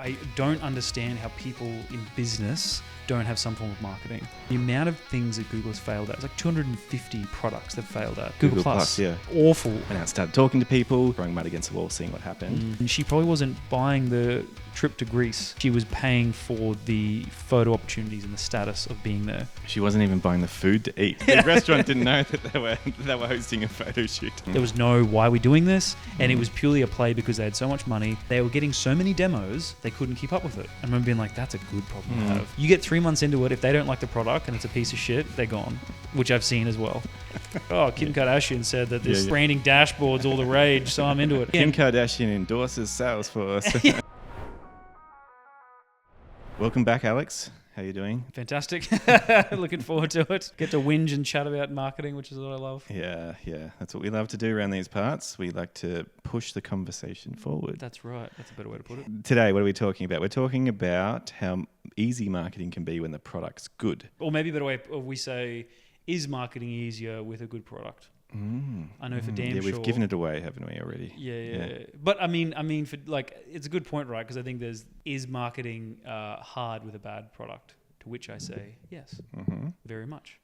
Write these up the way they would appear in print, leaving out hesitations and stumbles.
I don't understand how people in business don't have some form of marketing. The amount of things that Google has failed at, it's like 250 products they've failed at. Google Plus, yeah. Awful. And I started talking to people, throwing mud against the wall, seeing what happened. And she probably wasn't buying the trip to Greece. She was paying for the photo opportunities and the status of being there. She wasn't even buying the food to eat. The restaurant didn't know that they were hosting a photo shoot. There was no why are we doing this, and it was purely a play because they had so much money. They were getting so many demos, they couldn't keep up with it. I remember being like, that's a good problem to have. You get 3 months into it, if they don't like the product and it's a piece of shit, they're gone, which I've seen as well. Kim Kardashian said that this branding dashboard's all the rage, so I'm into it. Kim Kardashian endorses Salesforce. Welcome back, Alex. How you doing? Fantastic. Looking forward to it. Get to whinge and chat about marketing, which is what I love. Yeah. That's what we love to do around these parts. We like to push the conversation forward. That's right. That's a better way to put it. Today, what are we talking about? We're talking about how easy marketing can be when the product's good. Or maybe a better way, we say, is marketing easier with a good product? I know for damn sure. Yeah, we've given it away, haven't we, already? Yeah. But I mean, for it's a good point, right? Because I think is marketing hard with a bad product? To which I say yes, very much.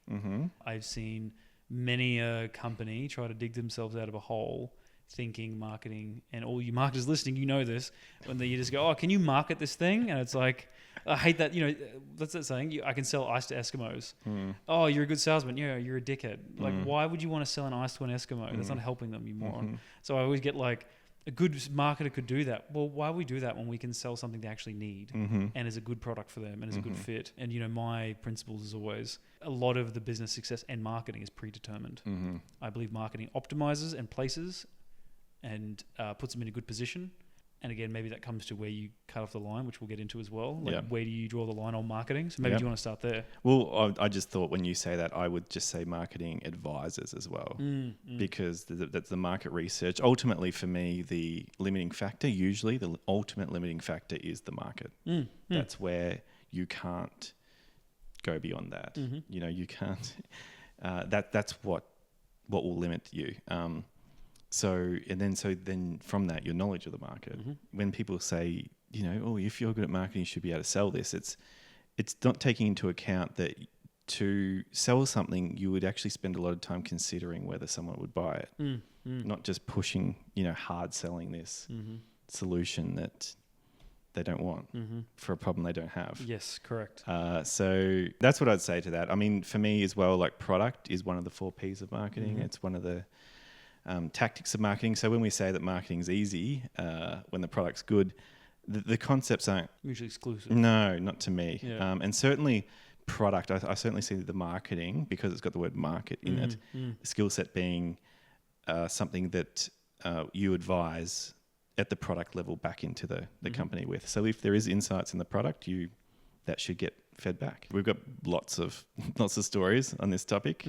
I've seen many a company try to dig themselves out of a hole, thinking marketing, and all you marketers listening, you know this, when you just go, oh, can you market this thing? And it's like, I hate that, that's that saying, I can sell ice to Eskimos. Oh, you're a good salesman. Yeah, you're a dickhead. Like, why would you want to sell an ice to an Eskimo? That's not helping them, you moron. So I always get like, a good marketer could do that. Well, why would we do that when we can sell something they actually need and is a good product for them and is a good fit? And, my principles is always a lot of the business success and marketing is predetermined. I believe marketing optimizes and places and puts them in a good position. And again, maybe that comes to where you cut off the line, which we'll get into as well. Where do you draw the line on marketing? So maybe do you want to start there? Well, I just thought when you say that, I would just say marketing advisors as well, because that's the market research. Ultimately, for me, the limiting factor, usually the ultimate limiting factor is the market. That's where you can't go beyond that. You can't. That's what will limit you. So then from that, your knowledge of the market. When people say, oh, if you're good at marketing, you should be able to sell this. It's not taking into account that to sell something, you would actually spend a lot of time considering whether someone would buy it, not just pushing, hard selling this solution that they don't want for a problem they don't have. Yes, correct. So that's what I'd say to that. I mean, for me as well, like product is one of the 4 Ps of marketing. It's one of the tactics of marketing. So when we say that marketing's easy, when the product's good, the concepts aren't mutually exclusive. No, not to me. Yeah. And certainly product, I certainly see the marketing, because it's got the word market in it, the skill set being something that you advise at the product level back into the company with. So if there is insights in the product, that should get fed back. We've got lots of stories on this topic.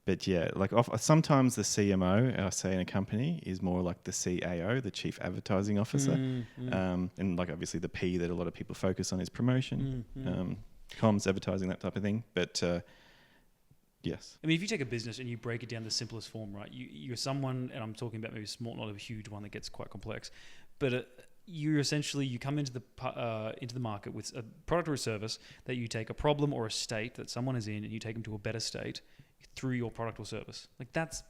But yeah, like sometimes the CMO, I say in a company, is more like the CAO, the Chief Advertising Officer. And like obviously the P that a lot of people focus on is promotion, comms, advertising, that type of thing. But yes. I mean, if you take a business and you break it down to the simplest form, right? You're someone, and I'm talking about maybe a small, not a huge one that gets quite complex, but you come into the market with a product or a service that you take a problem or a state that someone is in, and you take them to a better state through your product or service. Like, that's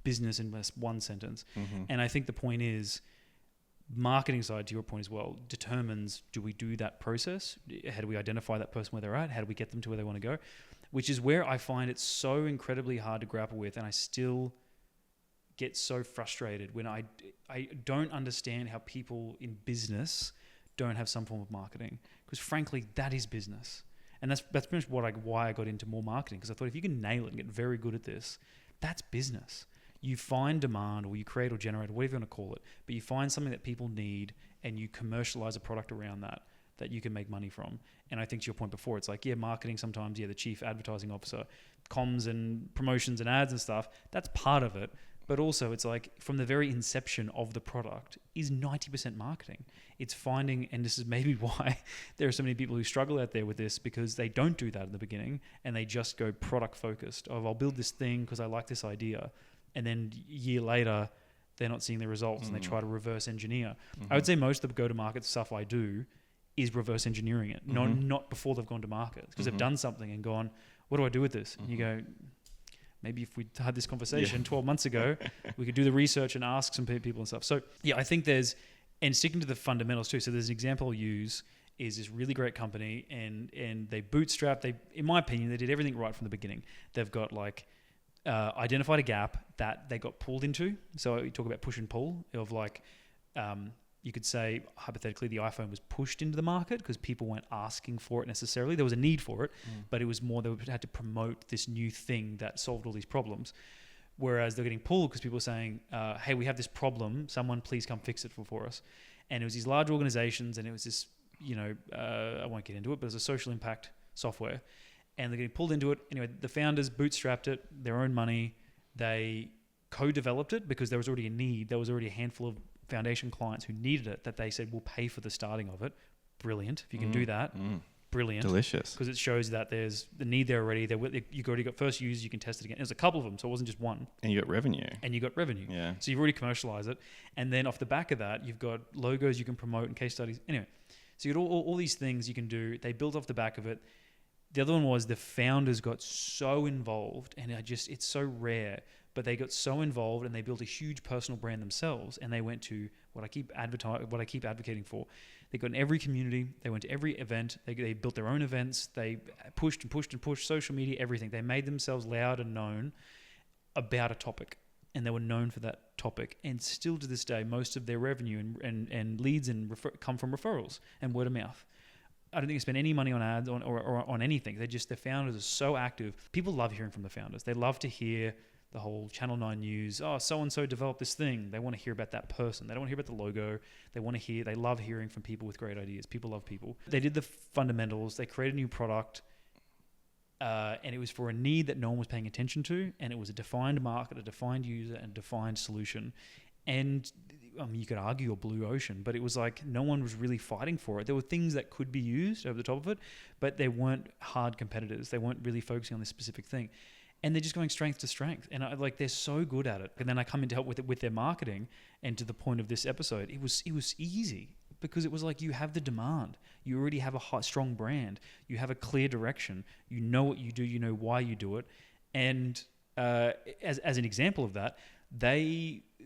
business in one sentence. And I think the point is, marketing side, to your point as well, determines, do we do that process? How do we identify that person where they're at? How do we get them to where they want to go? Which is where I find it so incredibly hard to grapple with, and I still get so frustrated when I don't understand how people in business don't have some form of marketing, because frankly, that is business. And that's pretty much why I got into more marketing, because I thought if you can nail it and get very good at this, that's business. You find demand, or you create or generate, or whatever you want to call it, but you find something that people need and you commercialize a product around that you can make money from. And I think to your point before, it's like, marketing sometimes, the Chief Advertising Officer, comms and promotions and ads and stuff, that's part of it. But also it's like from the very inception of the product is 90% marketing. It's finding, and this is maybe why there are so many people who struggle out there with this, because they don't do that in the beginning and they just go product focused of, I'll build this thing because I like this idea. And then a year later, they're not seeing the results, and they try to reverse engineer. Mm-hmm. I would say most of the go-to-market stuff I do is reverse engineering it, not before they've gone to market, because they've done something and gone, what do I do with this? And you go, maybe if we had this conversation 12 months ago, we could do the research and ask some people and stuff. So yeah, I think and sticking to the fundamentals too. So there's an example I'll use is this really great company, and they bootstrapped. In my opinion, they did everything right from the beginning. They've got like identified a gap that they got pulled into. So you talk about push and pull of like, you could say hypothetically the iPhone was pushed into the market because people weren't asking for it necessarily. There was a need for it, but it was more they had to promote this new thing that solved all these problems. Whereas they're getting pulled because people are saying, hey, we have this problem. Someone please come fix it for us. And it was these large organizations, and it was this, I won't get into it, but it was a social impact software. And they're getting pulled into it. Anyway, the founders bootstrapped it, their own money. They co-developed it because there was already a need. There was already a handful of foundation clients who needed it that they said, we'll pay for the starting of it. Brilliant. If you can do that, brilliant. Delicious. Because it shows that there's the need there already. You've already got first users, you can test it again. There's a couple of them, so it wasn't just one. And you got revenue. Yeah. So you've already commercialized it. And then off the back of that, you've got logos you can promote and case studies. Anyway, so you got all these things you can do. They built off the back of it. The other one was the founders got so involved, and it's so rare, but they got so involved and they built a huge personal brand themselves, and they went to what I keep advocating for. They got in every community. They went to every event. They built their own events. They pushed and pushed and pushed social media, everything. They made themselves loud and known about a topic, and they were known for that topic. And still to this day, most of their revenue and leads come from referrals and word of mouth. I don't think they spend any money on ads or on anything. Their founders are so active. People love hearing from the founders. They love to hear the whole Channel 9 news. Oh, so-and-so developed this thing. They want to hear about that person. They don't want to hear about the logo. They love hearing from people with great ideas. People love people. They did the fundamentals. They created a new product. And it was for a need that no one was paying attention to. And it was a defined market, a defined user, and a defined solution. And you could argue a blue ocean, but it was like no one was really fighting for it. There were things that could be used over the top of it, but they weren't hard competitors. They weren't really focusing on this specific thing. And they're just going strength to strength. And they're so good at it. And then I come in to help with their marketing. And to the point of this episode, it was easy because it was like you have the demand. You already have a strong brand. You have a clear direction. You know what you do. You know why you do it. And as an example of that,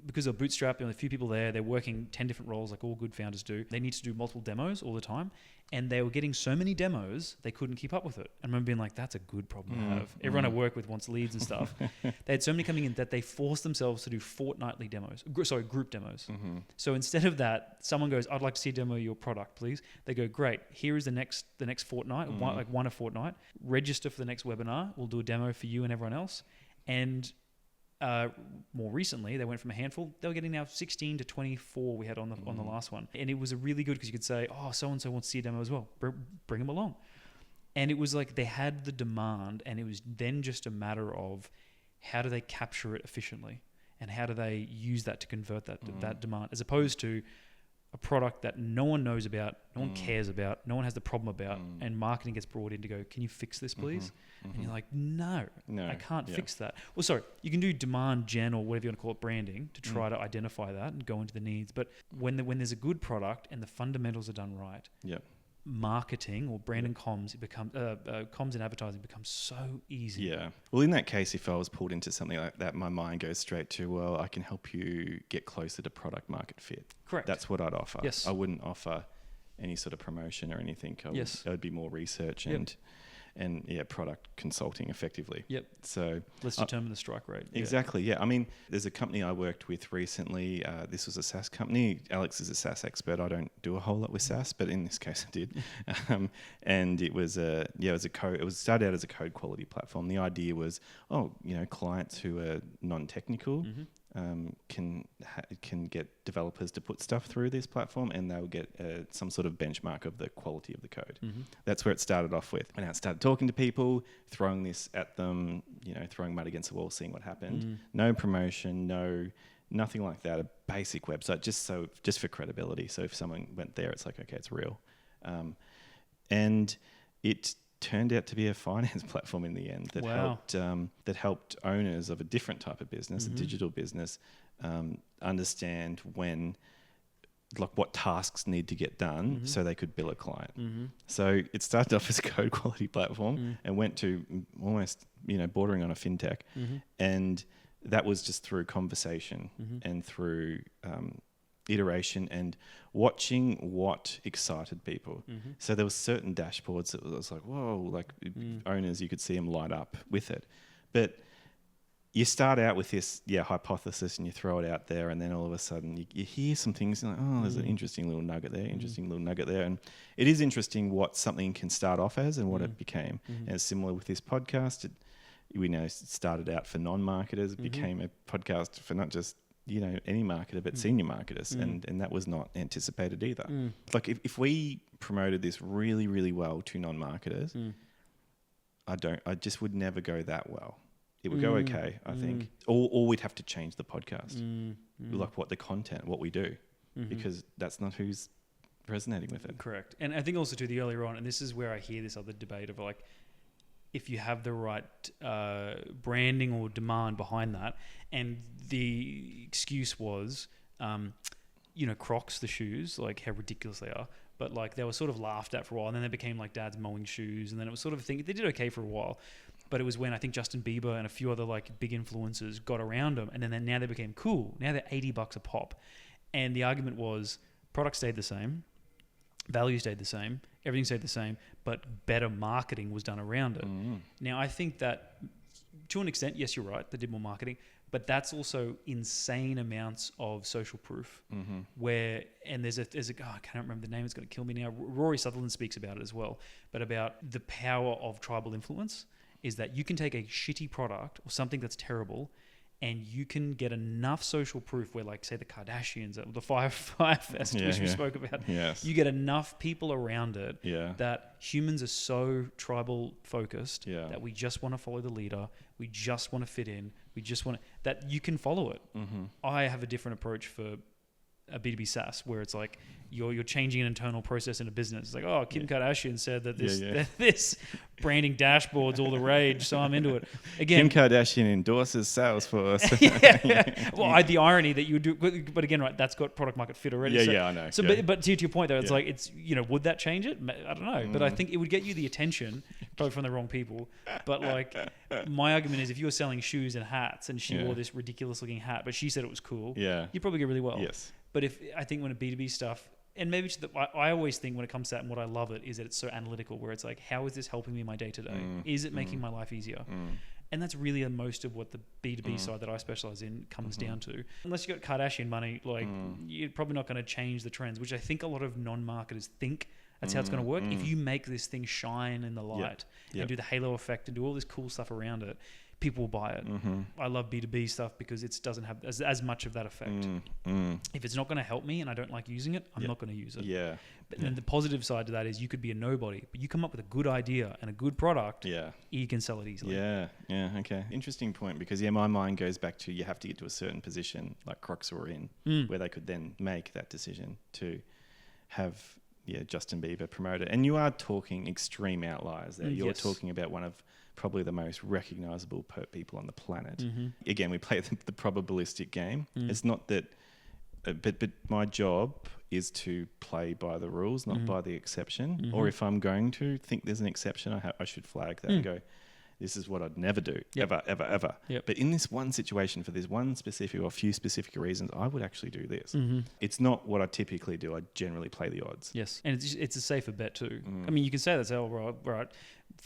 because they're bootstrapped and a few people there, they're working 10 different roles like all good founders do. They need to do multiple demos all the time. And they were getting so many demos, they couldn't keep up with it. I remember being like, that's a good problem to have. Everyone I work with wants leads and stuff. They had so many coming in that they forced themselves to do fortnightly demos. Group demos. So instead of that, someone goes, I'd like to see a demo of your product, please. They go, great. Here is the next fortnight, one a fortnight. Register for the next webinar. We'll do a demo for you and everyone else. And more recently, they went from a handful. They were getting now 16 to 24 we had on the last one. And it was a really good because you could say, oh, so-and-so wants to see a demo as well. Bring them along. And it was like they had the demand, and it was then just a matter of how do they capture it efficiently and how do they use that to convert that demand, as opposed to a product that no one knows about, no one cares about, no one has the problem about, and marketing gets brought in to go, can you fix this, please? And you're like, no, I can't fix that. Well, sorry, you can do demand gen or whatever you want to call it, branding, to try to identify that and go into the needs. But when there's a good product and the fundamentals are done right, marketing or brand and comms, comms and advertising becomes so easy. Yeah. Well, in that case, if I was pulled into something like that, my mind goes straight to, well, I can help you get closer to product market fit. Correct. That's what I'd offer. Yes. I wouldn't offer any sort of promotion or anything. It would be more research and product consulting effectively. Yep. So let's determine the strike rate. Exactly. Yeah. I mean, there's a company I worked with recently. This was a SaaS company. Alex is a SaaS expert. I don't do a whole lot with SaaS, but in this case I did. And it was it was started out as a code quality platform. The idea was, clients who are non-technical can get developers to put stuff through this platform, and they'll get some sort of benchmark of the quality of the code. That's where it started off with. And I started talking to people, throwing this at them, throwing mud against the wall, seeing what happened. No promotion, nothing like that. A basic website, just for credibility. So if someone went there, it's like, okay, it's real. And it turned out to be a finance platform in the end that helped owners of a different type of business, a digital business, understand when, like what tasks need to get done so they could bill a client. So it started off as a code quality platform and went to almost, bordering on a fintech. And that was just through conversation and through iteration and watching what excited people. So there was certain dashboards that was like, whoa, like owners, you could see them light up with it. But you start out with this hypothesis and you throw it out there, and then all of a sudden you hear some things like, oh, there's an interesting little nugget there, and it is interesting what something can start off as and what it became. And it's similar with this podcast. It started out for non-marketers, it became a podcast for not just any marketer but senior marketers, and that was not anticipated either. Like if we promoted this really, really well to non-marketers, I just would never go that well. It would go okay, I think. Or we'd have to change the podcast. Like what the content, what we do. Because that's not who's resonating with it. Correct. And I think also to the earlier on, and this is where I hear this other debate of like, if you have the right branding or demand behind that, and the excuse was, Crocs, the shoes, like how ridiculous they are. But like they were sort of laughed at for a while, and then they became like dad's mowing shoes, and then it was sort of a thing. They did okay for a while. But it was when I think Justin Bieber and a few other like big influencers got around them, and then now they became cool. Now they're $80 a pop. And the argument was product stayed the same, value stayed the same, everything stayed the same, but better marketing was done around it. Now I think that to an extent, yes, you're right, they did more marketing, but that's also insane amounts of social proof where, and there's a I can't remember the name, it's going to kill me now. Rory Sutherland speaks about it as well, but about the power of tribal influence. Is that you can take a shitty product or something that's terrible, and you can get enough social proof where, like, say, the Kardashians, the Fire Fest, which we spoke about, you get enough people around it that humans are so tribal focused that we just want to follow the leader, we just want to fit in, we just want to, that you can follow it. I have a different approach for a B2B SaaS where it's like you're changing an internal process in a business. It's like, oh, Kim Kardashian said that this branding dashboard's all the rage, so I'm into it. Again, Kim Kardashian endorses Salesforce. Well, the irony that you would do, but again, right, that's got product market fit already. I know. So, but to your point though, it's like it's would that change it? I don't know, but I think it would get you the attention, probably from the wrong people. But like, my argument is if you were selling shoes and hats, and she wore this ridiculous looking hat, but she said it was cool, you'd probably get really well. Yes. But I think when a B2B stuff, and maybe I always think when it comes to that, and what I love it is that it's so analytical, where it's like, how is this helping me in my day to day? Is it making my life easier? And that's really most of what the B2B side that I specialize in comes down to. Unless you got Kardashian money, like you're probably not going to change the trends, which I think a lot of non-marketers think that's how it's going to work. If you make this thing shine in the light and do the halo effect and do all this cool stuff around it, people will buy it. I love B2B stuff because it doesn't have as much of that effect. If it's not going to help me and I don't like using it, I'm not going to use it. But then the positive side to that is you could be a nobody, but you come up with a good idea and a good product, you can sell it easily. Okay. Interesting point, because my mind goes back to you have to get to a certain position like Crocs were in, where they could then make that decision to have Justin Bieber promote it. And you are talking extreme outliers there. You're talking about one of probably the most recognizable people on the planet. Again, we play the probabilistic game. It's not that, but my job is to play by the rules, not by the exception. Or if I'm going to think there's an exception, I should flag that and go, this is what I'd never do, ever. But in this one situation, for this one specific or a few specific reasons, I would actually do this. It's not what I typically do. I generally play the odds. Yes, and it's a safer bet too. I mean, you can say that's right,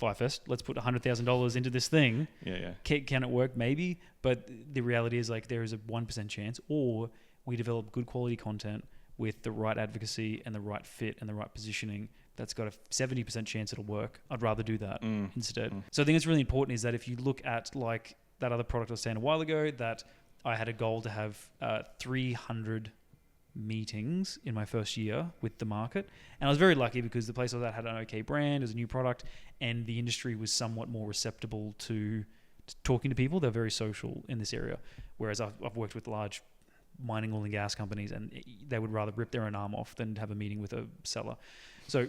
Firefest, let's put $100,000 into this thing. Can it work? Maybe, but the reality is like there is a 1% chance, or we develop good quality content with the right advocacy and the right fit and the right positioning. That's got a 70% chance it'll work. I'd rather do that instead. So I think it's really important is that if you look at like that other product I was saying a while ago, that I had a goal to have 300 meetings in my first year with the market. And I was very lucky because the place I was at had an okay brand, it was a new product, and the industry was somewhat more receptible to talking to people. They're very social in this area. Whereas I've worked with large mining, oil and gas companies, and they would rather rip their own arm off than have a meeting with a seller. So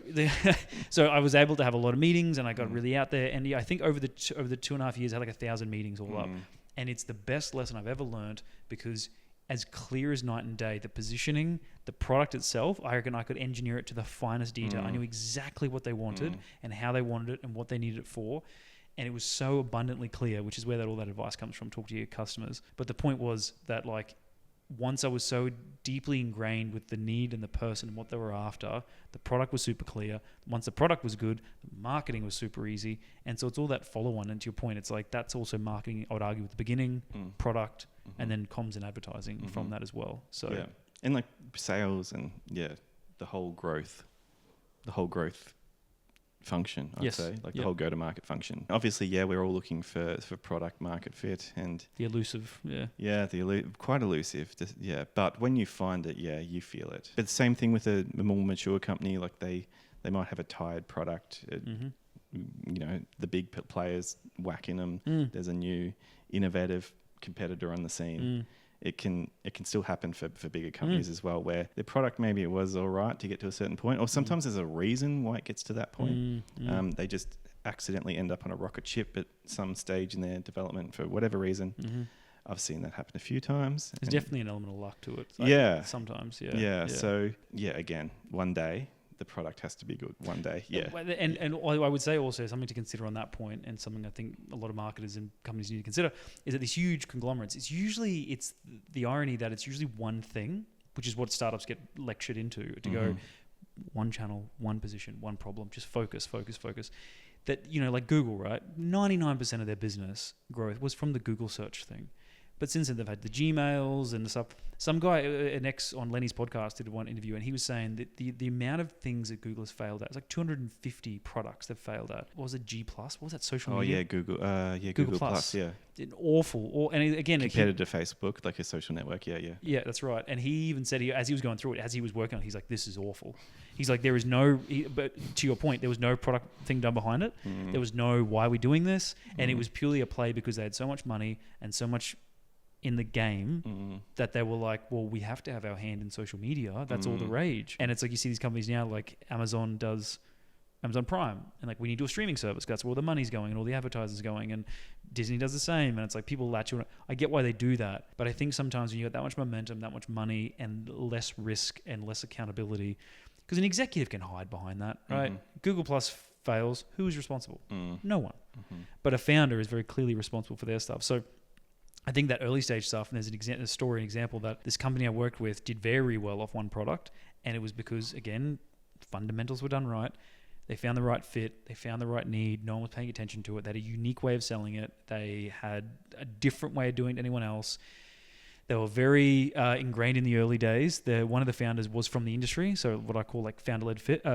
so I was able to have a lot of meetings, and I got really out there. And I think over the 2.5 years, I had like 1,000 meetings all up. And it's the best lesson I've ever learned, because as clear as night and day. The positioning, the product itself, I reckon I could engineer it to the finest detail. I knew exactly what they wanted and how they wanted it and what they needed it for. And it was so abundantly clear, which is where all that advice comes from, talk to your customers. But the point was that like, once I was so deeply ingrained with the need and the person and what they were after, the product was super clear. Once the product was good, the marketing was super easy. And so it's all that follow on. And to your point, it's like, that's also marketing, I would argue, with the beginning, product, and then comms and advertising from that as well. So yeah. And like sales and the whole growth function, I'd say, like the whole go-to-market function. Obviously, we're all looking for product market fit and the elusive, quite elusive, But when you find it, you feel it. But the same thing with a more mature company, like they might have a tired product. You know, the big players whacking them. There's a new innovative competitor on the scene. It can still happen for bigger companies as well, where their product, maybe it was all right to get to a certain point, or sometimes there's a reason why it gets to that point. They just accidentally end up on a rocket ship at some stage in their development for whatever reason. I've seen that happen a few times. There's definitely an element of luck to it. Like sometimes, So, again, one day the product has to be good. One day, And I would say also something to consider on that point, and something I think a lot of marketers and companies need to consider, is that these huge conglomerates, it's the irony that it's usually one thing, which is what startups get lectured into, to go one channel, one position, one problem, just focus. That, you know, like Google, right? 99% of their business growth was from the Google search thing. But since then, they've had the Gmails and the stuff. Some guy, an ex on Lenny's podcast, did one interview, and he was saying that the amount of things that Google has failed at, it's like 250 products they've failed at. What was it, G+? What was that social media? Oh, yeah, Google Plus, yeah. Awful. And again... Compared to Facebook, like a social network, Yeah, that's right. And he even said, as he was going through it, as he was working on it, he's like, this is awful. He's like, there is no... But to your point, there was no product thing done behind it. There was no, why are we doing this? And it was purely a play because they had so much money and so much in the game that they were like, well, we have to have our hand in social media. That's all the rage. And it's like, you see these companies now, like Amazon does Amazon Prime, and like, we need to do a streaming service. That's where all the money's going and all the advertisers going, and Disney does the same. And it's like, people latch on. I get why they do that, but I think sometimes when you got that much momentum, that much money, and less risk and less accountability, because an executive can hide behind that, right? Google Plus fails. Who is responsible? No one. But a founder is very clearly responsible for their stuff. So I think that early stage stuff, and there's an example that this company I worked with did very well off one product, and it was because, again, fundamentals were done right. They found the right fit. They found the right need. No one was paying attention to it. They had a unique way of selling it. They had a different way of doing it than anyone else. They were very ingrained in the early days. One of the founders was from the industry, so what I call like founder-led fit,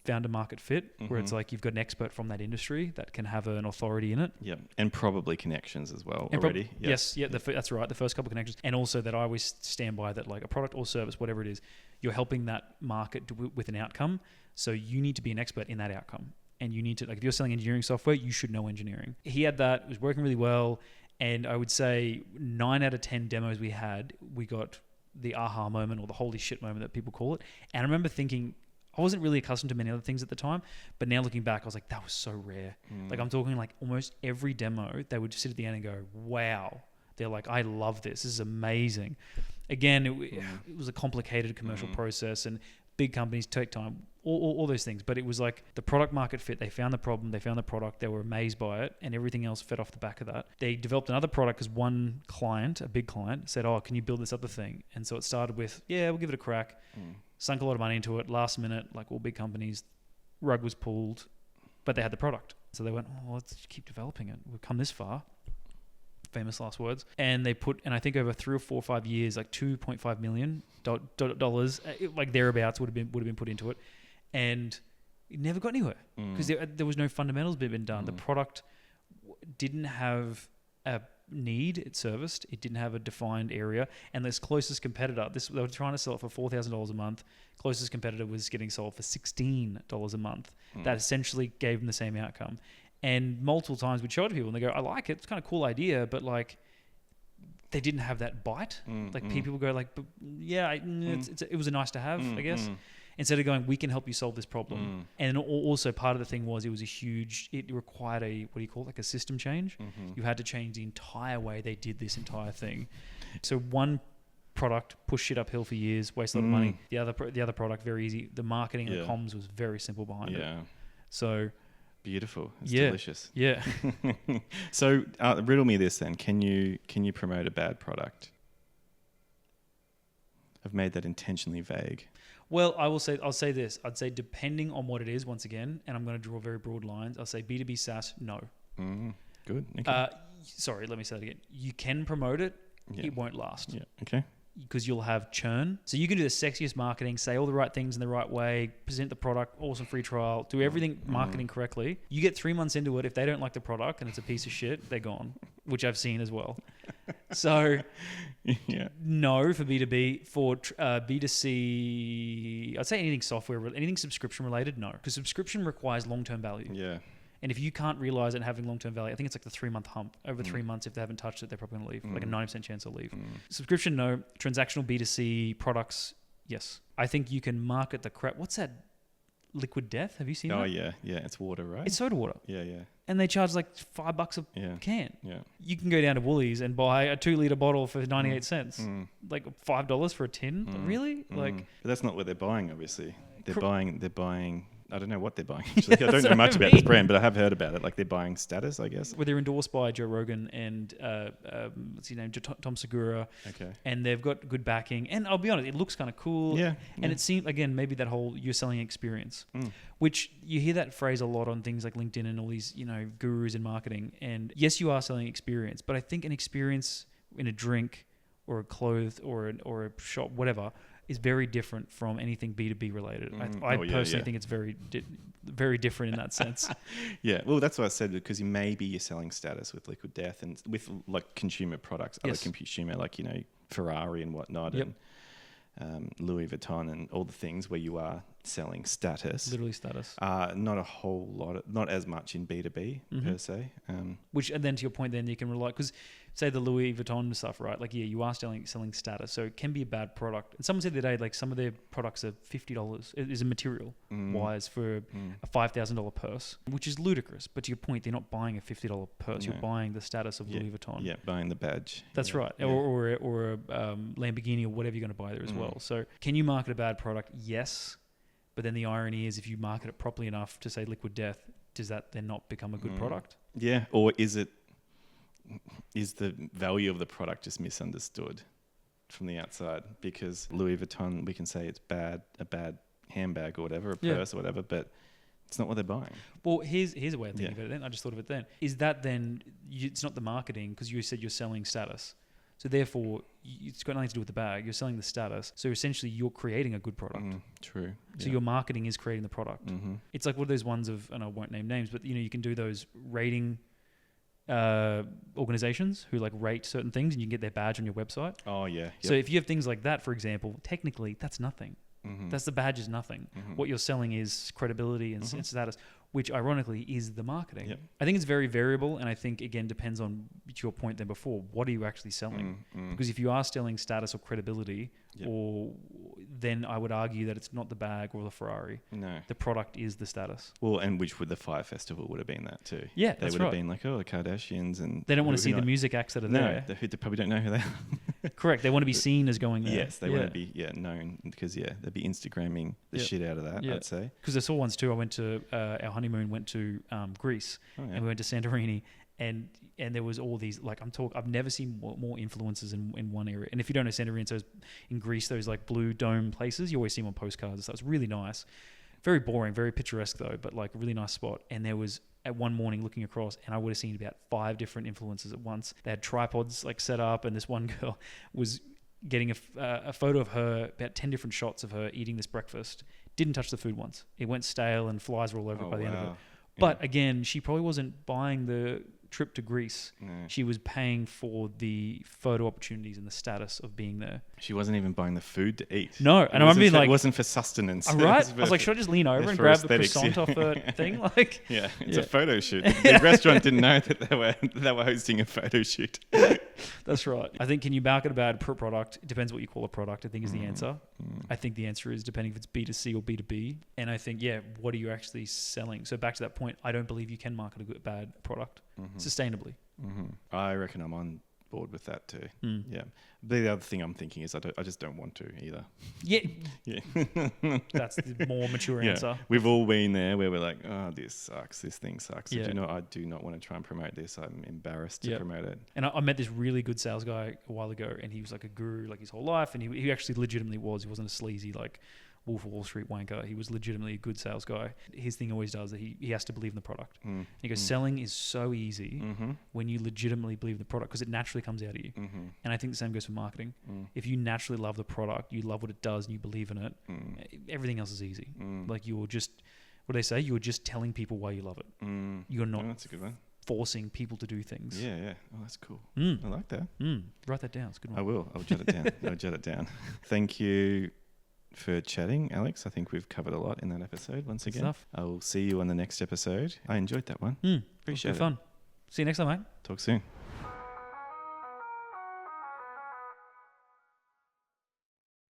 founder market fit, where it's like you've got an expert from that industry that can have an authority in it. Yeah, and probably connections as well already. Yes, that's right. The first couple of connections, and also that I always stand by that, like a product or service, whatever it is, you're helping that market with an outcome. So you need to be an expert in that outcome, and you need to, like, if you're selling engineering software, you should know engineering. He had that. It was working really well, and I would say 9 out of 10 demos we had, we got the aha moment or the holy shit moment that people call it. And I remember thinking, I wasn't really accustomed to many other things at the time, but now looking back, I was like, that was so rare. Like, I'm talking like almost every demo, they would sit at the end and go, wow. They're like, I love this. This is amazing. Again, it was a complicated commercial process, and big companies take time, all those things. But it was like the product market fit. They found the problem, they found the product, they were amazed by it, and everything else fed off the back of that. They developed another product because one client, a big client, said, oh, can you build this other thing? And so it started with, yeah, we'll give it a crack. Sunk a lot of money into it. Last minute, like all big companies, rug was pulled, but they had the product. So they went, oh, let's keep developing it. We've come this far. Famous last words. And they put, and I think over 3 or 4 or 5 years, like $2.5 million, like thereabouts would have been put into it. And it never got anywhere because there was no fundamentals been done. The product didn't have a need it serviced. It didn't have a defined area. And this closest competitor, they were trying to sell it for $4,000 a month. Closest competitor was getting sold for $16 a month. That essentially gave them the same outcome. And multiple times we'd show it to people and they go, I like it. It's kind of a cool idea, but like they didn't have that bite. Like people would go like, but yeah, it was a nice to have, I guess. Instead of going, we can help you solve this problem. And also part of the thing was it required like a system change. You had to change the entire way they did this entire thing. So one product, push shit uphill for years, waste a lot of money. The other product, very easy. The marketing and the comms was very simple behind it. So beautiful. It's delicious. Yeah. So riddle me this then. Can you promote a bad product? I've made that intentionally vague. Well, I'll say this. I'd say depending on what it is, once again, and I'm going to draw very broad lines, I'll say B2B SaaS, no. Good. Okay. Sorry, let me say that again. You can promote it. It won't last. Yeah. Okay. Because you'll have churn. So you can do the sexiest marketing, say all the right things in the right way, present the product, awesome free trial, do everything marketing correctly. You get 3 months into it. If they don't like the product and it's a piece of shit, they're gone, which I've seen as well. So no for B2B. For B2C, I'd say anything software, anything subscription related, no. Because subscription requires long-term value. Yeah. And if you can't realize it having long-term value, I think it's like the 3-month hump. Over 3 months, if they haven't touched it, they're probably going to leave. Like a 90% chance they'll leave. Subscription, no. Transactional B2C products, yes. I think you can market the crap. What's that? Liquid Death? Have you seen that? Oh, yeah. Yeah, it's water, right? It's soda water. Yeah. And they charge like $5 a can. Yeah. You can go down to Woolies and buy a 2-liter bottle for 98 cents. Like $5 for a tin? Really? Like, but that's not what they're buying, obviously. They're buying... I don't know what they're buying. Actually. I don't know much about this brand, but I have heard about it. Like they're buying status, I guess. Where they're endorsed by Joe Rogan and what's his name, Tom Segura. Okay. And they've got good backing. And I'll be honest, it looks kind of cool. Yeah. And it seems, again, maybe that whole you're selling experience, which you hear that phrase a lot on things like LinkedIn and all these, gurus in marketing. And yes, you are selling experience, but I think an experience in a drink or a clothes or a shop, whatever, is very different from anything B2B related. I personally think it's very different in that sense. Yeah, well, that's what I said, because maybe you're selling status with Liquid Death and with like consumer products, other consumer, like, Ferrari and whatnot, and Louis Vuitton and all the things where you are selling status. Literally status. Not a whole lot, not as much in B2B per se. Which, and then to your point, then you can rely, because say the Louis Vuitton stuff, right? Like, you are selling status, so it can be a bad product. And someone said the other day, like some of their products are $50 is a material wise for a $5,000 purse, which is ludicrous. But to your point, they're not buying a $50 purse. No. You're buying the status of Louis Vuitton. Yeah, buying the badge. That's right. Yeah. Or a Lamborghini or whatever you're going to buy there as well. So can you market a bad product? Yes. But then the irony is, if you market it properly enough to say Liquid Death, does that then not become a good product? Yeah. Or is the value of the product just misunderstood from the outside? Because Louis Vuitton, we can say it's a bad handbag or whatever, a purse or whatever, but it's not what they're buying. Well, here's a way of thinking about it then. I just thought of it then. Is that then, it's not the marketing, because you said you're selling status. So therefore, it's got nothing to do with the bag. You're selling the status. So essentially, you're creating a good product. True. So your marketing is creating the product. It's like one of those ones of, and I won't name names, but you can do those rating organizations who like rate certain things, and you can get their badge on your website. Oh yeah. Yep. So if you have things like that, for example, technically that's nothing. That's the badge is nothing. What you're selling is credibility and status, which ironically is the marketing. Yep. I think it's very variable, and I think again depends on, to your point then before, what are you actually selling? Because if you are selling status or credibility, or then I would argue that it's not the bag or the Ferrari. No, the product is the status. Well, and which would the Fire Festival would have been that too. Yeah, they would have been like, the Kardashians, and they don't want to see the music acts that are there. No, they probably don't know who they are. Correct. They want to be seen as going there. Yes, they want to be known, because they'd be Instagramming the shit out of that. I'd say. Because I saw once too. I went to our honeymoon. Went to Greece, and we went to Santorini, and there was all these, like, I've never seen more influencers in one area. And if you don't know Santorini, so in Greece, those like blue dome places, you always see them on postcards and stuff. It's really nice, very boring, very picturesque though, but like a really nice spot. And there was, at one morning looking across, and I would have seen about 5 different influencers at once. They had tripods like set up, and this one girl was getting a photo of her, about 10 different shots of her eating this breakfast. Didn't touch the food once. It went stale and flies were all over it by the end of it. But again, she probably wasn't buying the trip to Greece. No. She was paying for the photo opportunities and the status of being there. She wasn't even buying the food to eat. No, and I remember like, it wasn't for sustenance. Right? I was like, should I just lean over and grab the croissant off the thing? Like, it's a photo shoot. The restaurant didn't know that they were hosting a photo shoot. That's right. I think, can you market a bad product? It depends what you call a product, I think, is the answer. I think the answer is depending if it's B2C or B2B. And I think, what are you actually selling? So back to that point, I don't believe you can market a bad product sustainably. I reckon I'm on board with that too. Mm. Yeah. But the other thing I'm thinking is I just don't want to either. Yeah. Yeah. That's the more mature Yeah. answer. We've all been there where we're like, oh, this sucks. This thing sucks. Yeah. I do not want to try and promote this. I'm embarrassed to promote it. And I met this really good sales guy a while ago, and he was like a guru like his whole life, and he actually legitimately was. He wasn't a sleazy like Wolf of Wall Street wanker. He was legitimately a good sales guy. His thing always does that he has to believe in the product. He goes, selling is so easy when you legitimately believe in the product because it naturally comes out of you. And I think the same goes for marketing. If you naturally love the product, you love what it does and you believe in it, everything else is easy. Like you're just, what do they say? You're just telling people why you love it. You're not that's a good one. forcing people to do things. Yeah, yeah. Oh, that's cool. I like that. Write that down. It's a good one. I will. I'll jot it down. I'll jot it down. Thank you for chatting, Alex. I think we've covered a lot in that episode once again. Stuff. I will see you on the next episode. I enjoyed that one. Appreciate it. Fun. See you next time, mate. Talk soon.